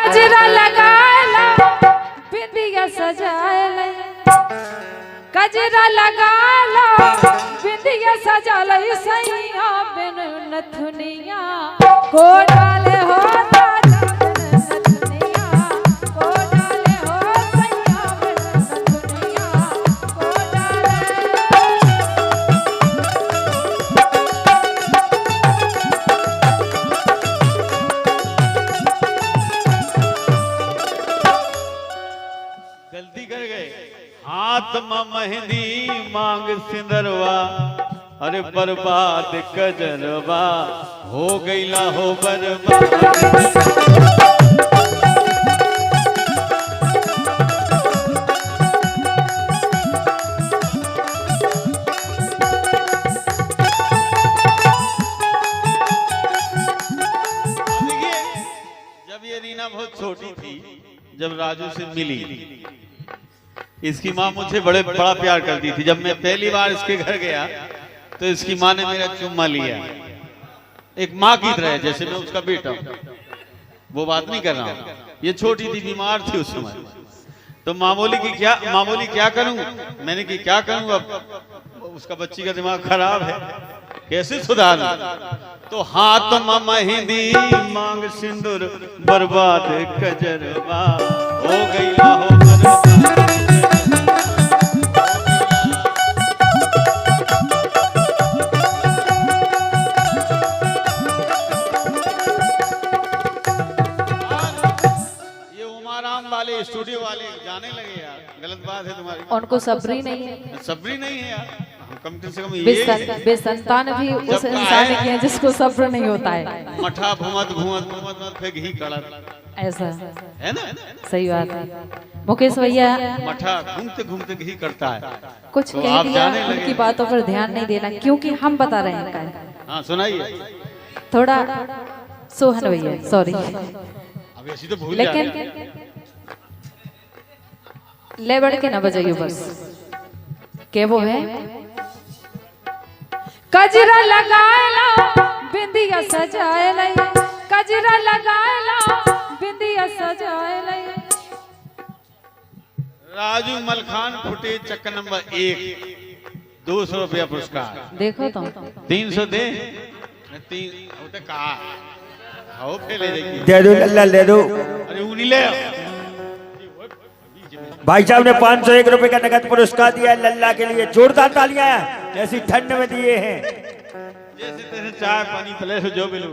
गजरा लगाला बिंदिया सजाला गजरा लगाला बिंदिया सजाला सैया बिन नथुनिया को डाले हो हाथ में मेहंदी मांग सिंदरवा अरे बर्बाद कजरवा हो गईला हो बर्बाद। जब ये रीना बहुत छोटी थी, जब राजू से मिली, इसकी माँ मुझे बड़ा प्यार करती थी। जब मैं पहली बार इसके घर गया तो इसकी माँ ने मेरा चुम्मा लिया, एक माँ की तरह, जैसे मैं उसका बेटा हूँ। वो बात नहीं कर रहा हूँ, ये छोटी थी, बीमार थी उस समय। तो माँ बोली क्या करूँ? मैंने कि क्या करूँ, अब उसका बच्ची का दिमाग खराब है, कैसे सुधारूं? तो हाथ में मेहंदी मांग सिंदूर बर्बाद कजरवा हो गईला हो बर्बाद। स्टूडियो वाले जाने लगे यार, गलत बात है तुम्हारी। उनको सब्री नहीं है, सब्री नहीं है यार, कम से कम बेसंतान भी उस इंसान की है जिसको सब्र नहीं होता है। मठा घूमत घूमत घूमत मत फिर घी कड़त, ऐसा है ना? सही बात है मुकेश भैया। मठा घूमते घूमते घी करता है। कुछ तो कह दिया, उनकी बातों पर ध्यान नहीं देना, क्योंकि हम बता रहे हैं। हाँ सुनाइए थोड़ा सोहन भैया, सॉरी, अब ऐसी तो भूल लेकिन ले बढ़ के ना बजाइए बस। के वो है गजरा लगाला बिंदिया सजाला गजरा लगाला बिंदिया सजाला। राजू मलखान फुटे चक्कर नंबर 1, 200 रुपया पुरस्कार। देखो तो 300 दे, 3 होते कहा आओ पहले दे दो लल्ला दे दो। अरे उन्हीं ले भाई साहब ने 501 रुपए का नगद पुरस्कार दिया है लल्ला के लिए, जोरदार तालियां ऐसी ठंड में दिए हैं। जैसे तैसे चाय पानी पले से जो मिले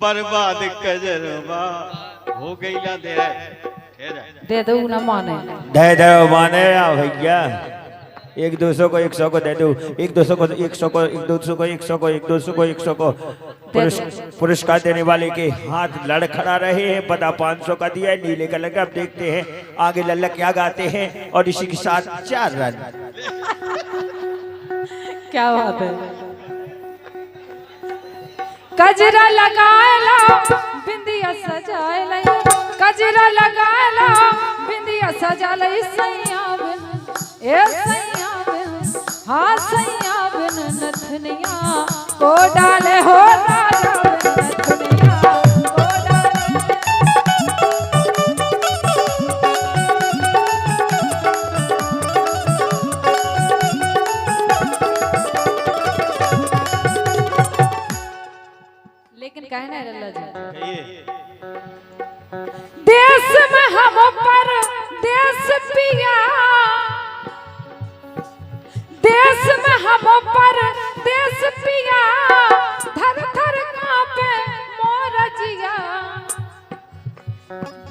बर्बाद कजरवा हो गईला दे दो ना माने, दे दो माने भैया। 1-200 को 100 को दे दो, 1-200 को 100 को 1-200 को 100 को 1-200 को 100 को पुरस्कार देने वाले के हाथ लड़खड़ा रहे हैं। पता 500 का दिया है, नीले कलर का। अब देखते हैं आगे लल्ला क्या गाते हैं, और इसी के साथ 4 रन। क्या बात है। गजरा लगाला बिंदिया सजाला गजरा लगाला बिंदिया सजाला सैया बिन ए सैया बिन, हाँ सैया बिन नथनिया को डाले हो राजा बिन नथनिया को डाले। लेकिन कहे ना लल्ला जी, देश में हम पर देश पिया, देश में हम पर देश पिया, धर धर कांपे मोर जिया।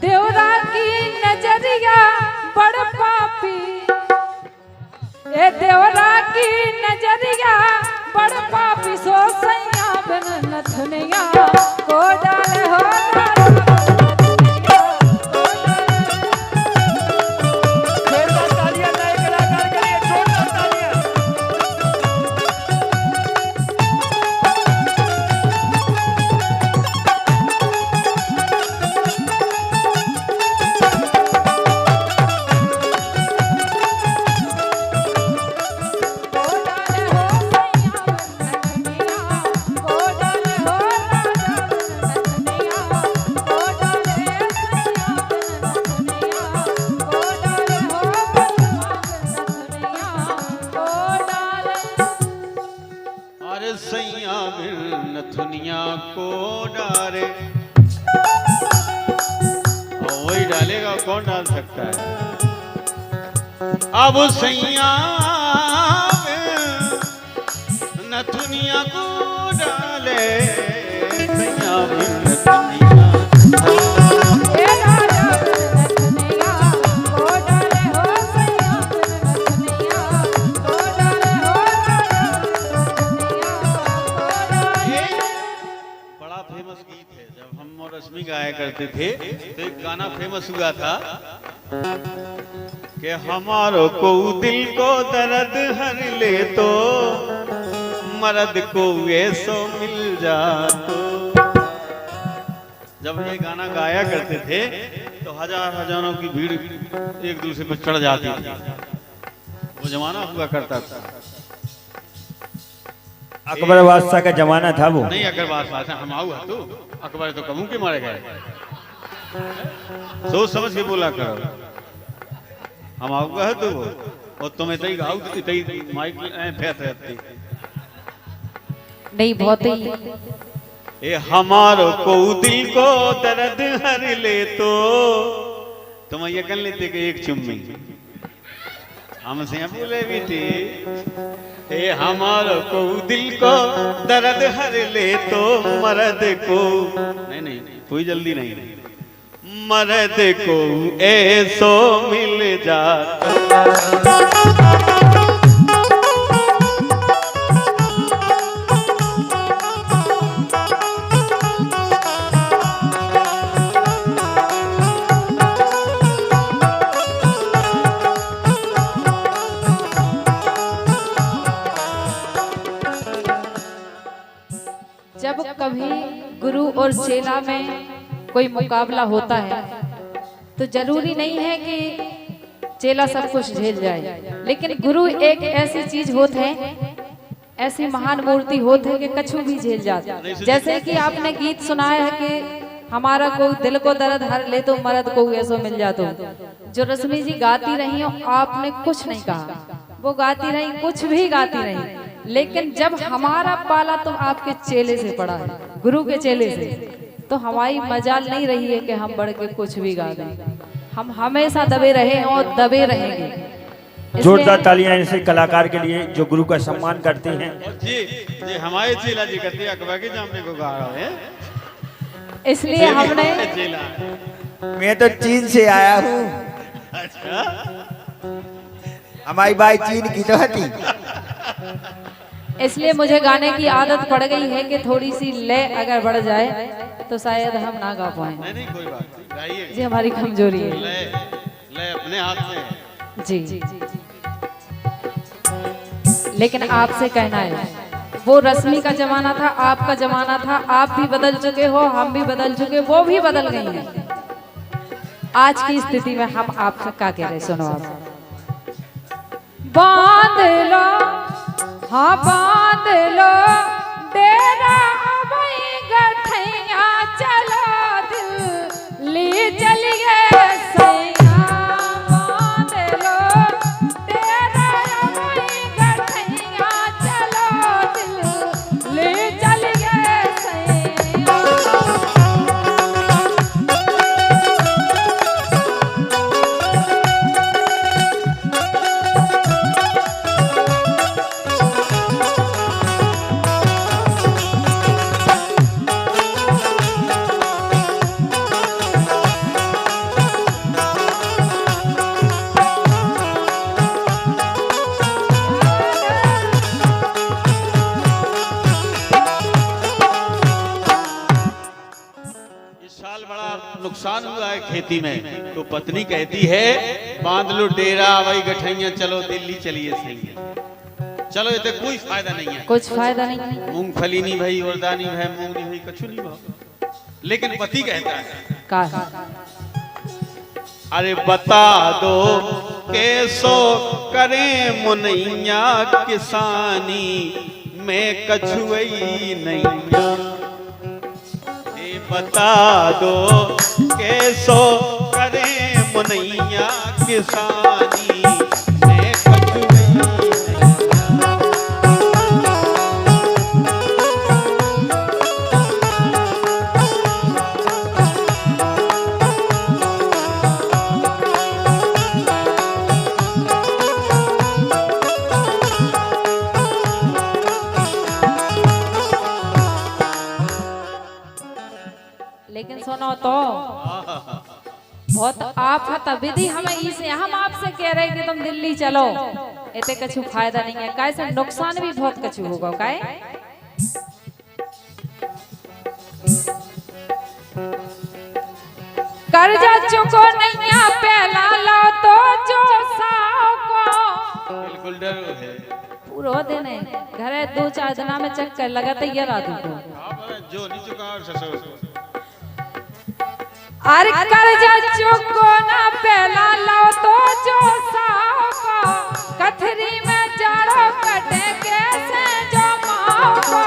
देवरा की नजरिया बड़ पापी, ए देवरा की नजरिया बड़ पापी, सो सैया बिन नथनिया को डाले हो कौन डाल सकता है। अब सैया नथुनिया को डाले सैया रश्मि गाया करते थे तो एक गाना फेमस हुआ था कि हमारो को दिल को दर्द हर ले तो मर्द को ऐसो मिल जा तो। जब ये गाना गाया करते थे तो हजारों की भीड़ एक दूसरे पर चढ़ जाती थी। वो जमाना हुआ करता था। अकबर बादशाह का जमाना था वो। नहीं अकबर बादशाह हम आऊ तो अकबर तो कमू के मारे गए। सोच समझ के बोला करो। हम आऊगा तो वो और तुम्हें तई गाऊ तई माइक फेंक रहती नहीं बहुत ही ए हमारो को दिल को दर्द हर ले तो तुम ये कर लेते कि एक चुम्मी हमसे बोले बेटी ए हमारो को दिल को दर्द हर ले तो मर्द को नहीं कोई जल्दी नहीं मर्द को ऐसो मिल जाता। जब कभी गुरु और चेला में कोई मुकाबला होता है तो जरूरी नहीं है कि चेला सब कुछ झेल जाए, लेकिन गुरु एक ऐसी चीज होते हैं, ऐसी महान मूर्ति होते हैं कि कछु भी झेल जाते हैं। जैसे कि आपने गीत सुनाया है कि हमारा को दिल को दर्द हर ले तो मर्द को ऐसो मिल जातो। जो रश्मि जी गाती रही हो आपने कुछ नहीं कहा, वो गाती रही कुछ भी गाती रही, लेकिन जब हमारा पाला तो आपके चेले से पड़ा है, गुरु के चेले से, तो हमारी मजाल नहीं रही है कि हम बढ़ के कुछ भी गा दें। हम हमेशा दबे रहे और दबे रहेंगे। जोरदार तालियां ऐसे कलाकार के लिए जो गुरु का सम्मान करते हैं। जी हमारे चेला जी कहते हैं अकबर के जामने को गा रहे हैं, इसलिए हमने मैं तो चीन से आया हूँ। अच्छा हमारी बाई चीन की तो हती। इसलिए मुझे गाने की आदत पड़ गई है कि थोड़ी सी लय अगर बढ़ जाए तो शायद हम ना गा पाए। नहीं कोई बात नहीं, गाइए। जी हमारी कमजोरी है। लय अपने हाथ में है। जी लेकिन आपसे कहना है वो रश्मि का जमाना था, आपका जमाना था, आप भी बदल चुके हो, हम भी बदल चुके, वो भी बदल गई हैं। आज की स्थिति में हम आपसे क्या कह रहे, सुनो आप। बांध लो हाँ बांध लो डेरा भाई गठैया चलो दिल ले चलिए सैया। बांध लो डेरा भाई गठैया चलो दिल ले चलिए सैया। नुकसान हुआ है खेती में, तो पत्नी कहती है बांध लो डेरा वही गठैया चलो दिल्ली चलिए सही है। चलो ये तो कोई फायदा नहीं है, कुछ फायदा नहीं। मूंगफली नहीं भाई और दानी भाई मूंग नहीं भाई कछु नहीं भाई। लेकिन पति कहता है का अरे बता दो कैसो करे मुनैया किसानी में कछुई नहीं। बता दो कैसो करे मुनैया किसानी में कछुई नहीं। लेकिन सुनो तो बहुत आफत विधि हमें इसे हम आपसे कह रहे हैं कि तुम दिल्ली चलो, इतने कछु फायदा नहीं है, काय से नुकसान भी बहुत कछु होगा। काय कर्जा चुको नहीं पहला लो तो जो साओ को बिल्कुल डर है पूरा दिन है घरे 2-4 दिना में चक्कर लगाते ये रात को जो नहीं चुका और ससुर अरे कर्जा चुको ना पहला लो तो जो साओ को कथरी में जाड़ो कटे कैसे जो माओ को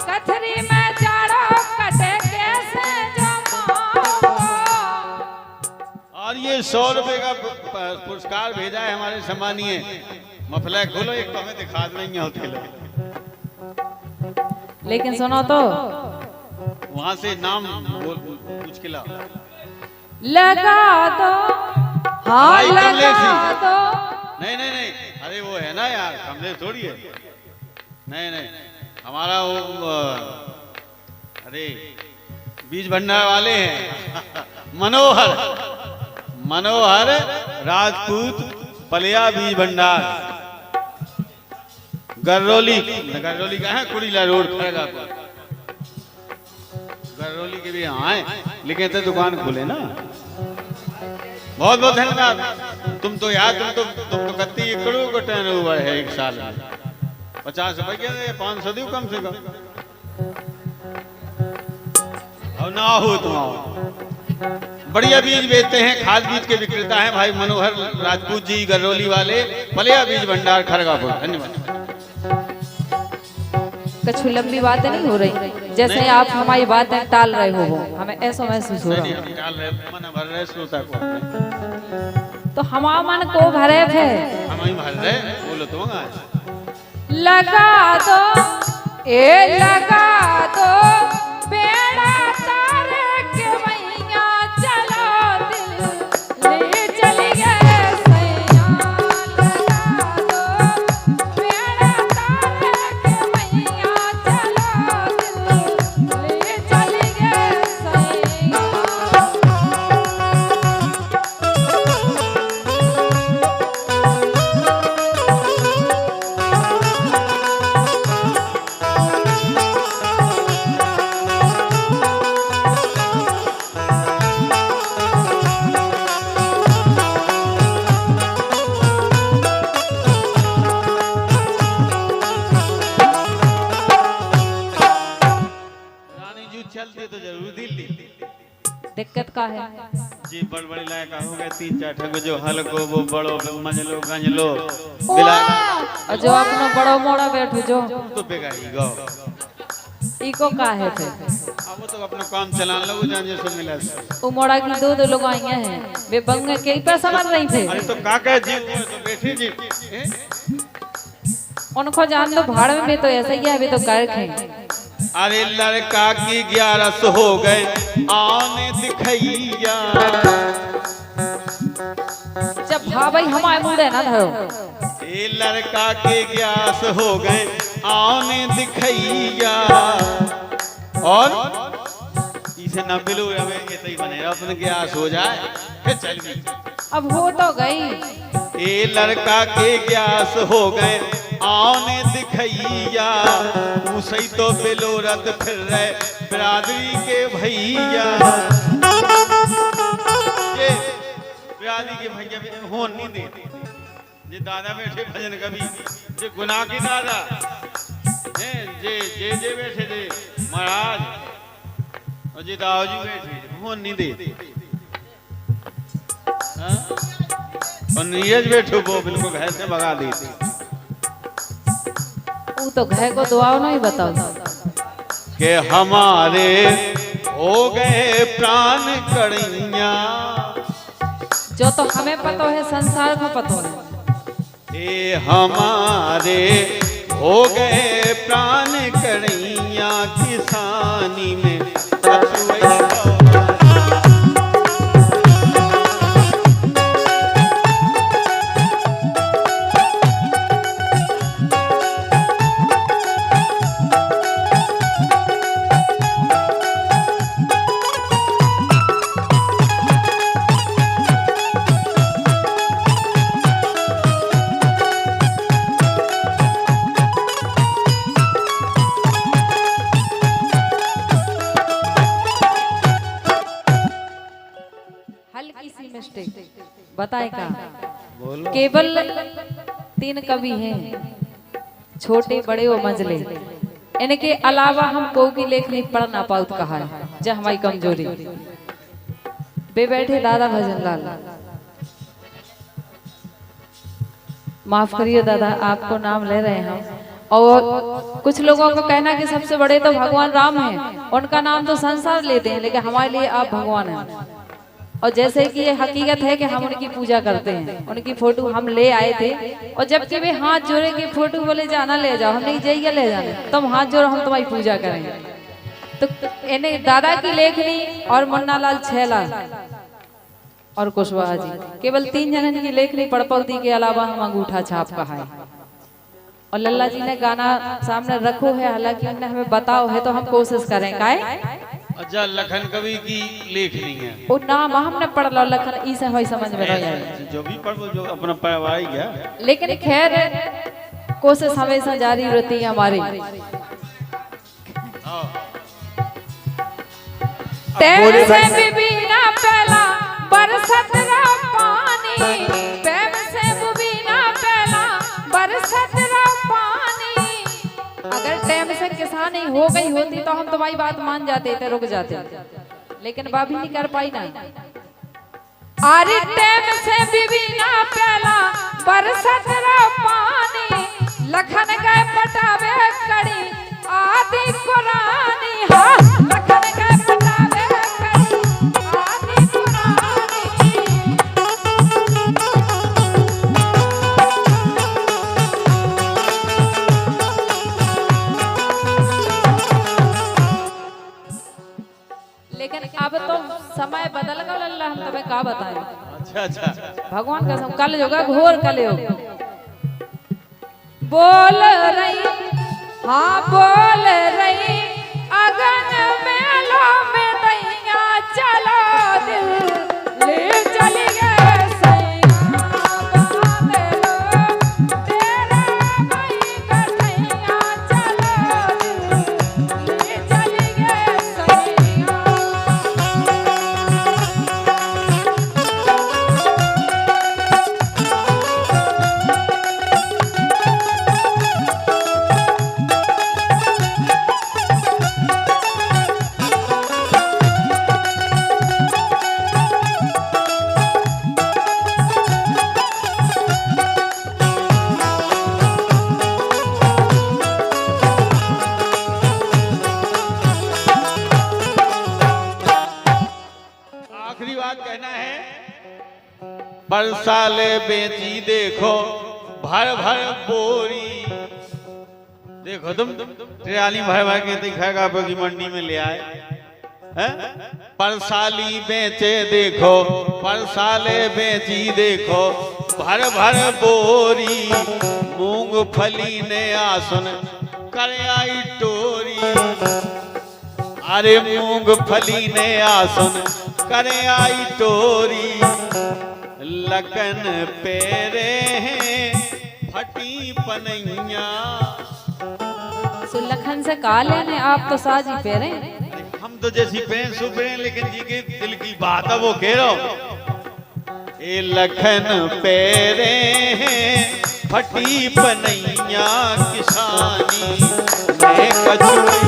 कथरी में जाड़ो कटे कैसे जो माओ को। और ये 100 रुपए का पुरस्कार भेजा है हमारे सम्मानीय मफला खोलो एक तो हमें दिखा देंगे होते लोग। लेकिन सुनो तो वहां से नाम पूछ के लाओ लगा दो हाँ भाई लगा कमलेश दो नहीं नहीं नहीं अरे वो है ना यार कमले थोड़ी है नहीं नहीं हमारा वो अरे बीज भंडार वाले हैं मनोहर मनोहर राजपूत पलिया बीज भंडार गरौली गरौली का है कुड़ीला रोड खड़गा पर गरौली के भी यहाँ है लेकिन तो दुकान खोले ना। बहुत बहुत धन्यवाद। तुम तो यार तुम तो कत्ती एकड़ों को टर्न ओवर है एक साल में 50 रुपए 500 दो कम से कम और ना हो तुम आओ। बढ़िया बीज बेचते हैं खाद बीज के विक्रेता हैं भाई मनोहर राजपूत जी गरौली वाले पलिया बीज भंडार खड़गापुर। धन्यवाद। कुछ लंबी बातें नहीं हो रही जैसे आप हमारी बातें टाल रहे हो वो हमें ऐसा महसूस हो रहा है। टाल रहे मन भर रहे श्रोता को तो हमारा मन को भरे थे हम ही भर रहे बोलो तो लगा दो ए लगा दो बेड़ा तारे के मैया चलो दिल ले चली गए सैया लगा दो बेड़ा तारे के मैया चलो दिल ले चली गए सैया। चलते तो जरूर दिल्ली दिक्कत का है जी बड़ बड़ी लायक हो गए 3-4 ठग जो हलको वो बड़ो मंजलो गंजलो और जो अपनो बड़ो मोड़ा बैठो जो तो बेगाई गो इको का है थे अब तो अपना काम चलान लो जान जे सो मिला वो मोड़ा की दो लोग आई हैं वे बंग में कई पैसा मर रही थे। अरे तो काका जी तो बैठे जी उनको जान दो भाड़ में भी तो ऐसा ही है अभी तो कर खे। अरे लड़का की 11 हो गए आने दिखैया जब हाँ भाई हमारे मुंडे ना धरो ए लड़का के 11 हो गए आने दिखैया और इसे न बिलो रवे के तई बने अपने 11 हो जाए फिर चल गई अब हो तो गई। ए लड़का के 11 हो गए आने दिखैया उसई तो बेलोरत फिर रहे बिरादरी के भैया ये बिरादरी के भैया भी होन नहीं देते जे दादा बैठे भजन कभी जे गुनाह के दादा हैं जे बैठे थे महाराज और जे दाऊजी बैठे होन नहीं देते और नीरज बैठो वो बिल्कुल घर से भगा देते वो तो घर को दुआओ नहीं बताओ कि हमारे हो गए प्राण कड़िया जो तो हमें पता है संसार को पता है ए हमारे हो गए प्राण कड़िया किसानी में हल्की सी मिस्टेक बताए का बोलो। केवल 3 कवि हैं, छोटे बड़े और मंझले। इनके अलावा हम को भी लेख नहीं पढ़ ना पाउत कहा है, जब हमारी कमजोरी। बे बैठे दादा भजन लाल, माफ करिए दादा, आपको नाम ले रहे हैं हम। और कुछ लोगों को कहना कि सबसे बड़े तो भगवान राम हैं, उनका नाम तो संसार लेते हैं, लेकिन हमारे लिए आप भगवान हैं। और जैसे कि ये हकीकत है कि हम उनकी पूजा करते हैं, उनकी फोटो हम ले आए थे। और जबकि वे हाथ जोड़े की फोटो बोले जाना ले जाओ, हम नहीं जाइए ले जाने, तुम हाथ जोड़ो हम तुम्हारी पूजा करेंगे। तो इन्हें दादा की लेखनी और मुन्ना लाल छैला और कुशवाहा जी, केवल 3 जनन की लेखनी पढ़ पाती के अलावा हम अंगूठा छाप कहा है। और लल्ला जी ने गाना सामने रखो है, हालांकि उन्होंने हमें बताओ है, तो हम कोशिश करें काहे। अच्छा, लखन कवि की लेखनी है। वो नाम हमने पढ़ लो, लखन ई से हमारी समझ में नहीं आई। जो भी पढ़ो, जो अपना पढ़वाई गया। लेकिन खैर कोशिश हमेशा जारी रहती है हमारी। प्रेम से बिना पहला बरसत रा पानी, प्रेम से बिना पहला बरसत रा पानी। अगर टाइम से किसानी हो गई होती तो हम तुम्हारी बात मान जाते थे, रुक जाते, लेकिन भाभी नहीं कर पाई ना। अरे टाइम से बिना पहला बरसत रा पानी, लखन गए पटावे कड़ी आदि कुरानी। हाँ, लखन गए पटावे कड़ी आदि कुरानी। लेकिन अब तो समय बदल गया अल्लाह, हम तुम्हें क्या बताएं। अच्छा अच्छा, भगवान का कल होगा, घोर कल होगा। बोल रही, हाँ बोल रही, अगन मेलो में दैया चलो दिल ले चली गए सैया बांधलो, तेरा भाई का दैया चलो दिल ले चली गए सैया। आखिरी बात कहना है। बरसाले बेची देखो भर भर बोरी, देखो तुम ट्रेली भर भर के दिखाएगा की मंडी में ले आए हैं। परसाली बेचे देखो, परसाले बेची देखो भर भर बोरी, मूंगफली ने आसन कर आई टोरी। अरे मूंगफली ने आसन करे आई टोरी, लखन पेरे हैं फटी पनैया। लखन से कहा लेने, आप तो साजी पेरे। हम तो जैसी पेन सुपरे, लेकिन जी के दिल की बात है वो कह रहा हूं। ए लखन पेरे हैं फटी पनैया, किसानी में कचुई।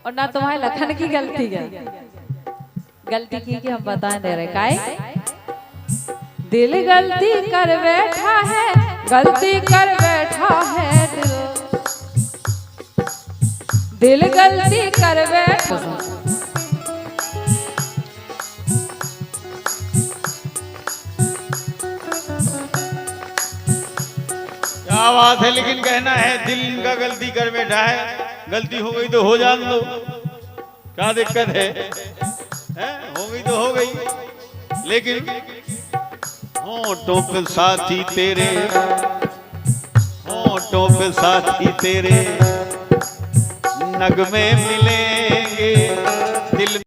और ना तुम्हारे लखन की गलती है। गलती की हम बता दे रहे काहे। दिल गलती कर बैठा है, गलती कर बैठा है दिल गलती कर बैठा। क्या बात है, लेकिन कहना है दिल का गलती कर बैठा है, गलती हो गई तो हो जान दो, क्या दिक्कत है? हो गई तो हो गई, लेकिन होठों पे साथी तेरे, होठों पे साथी तेरे नगमे मिलेंगे दिल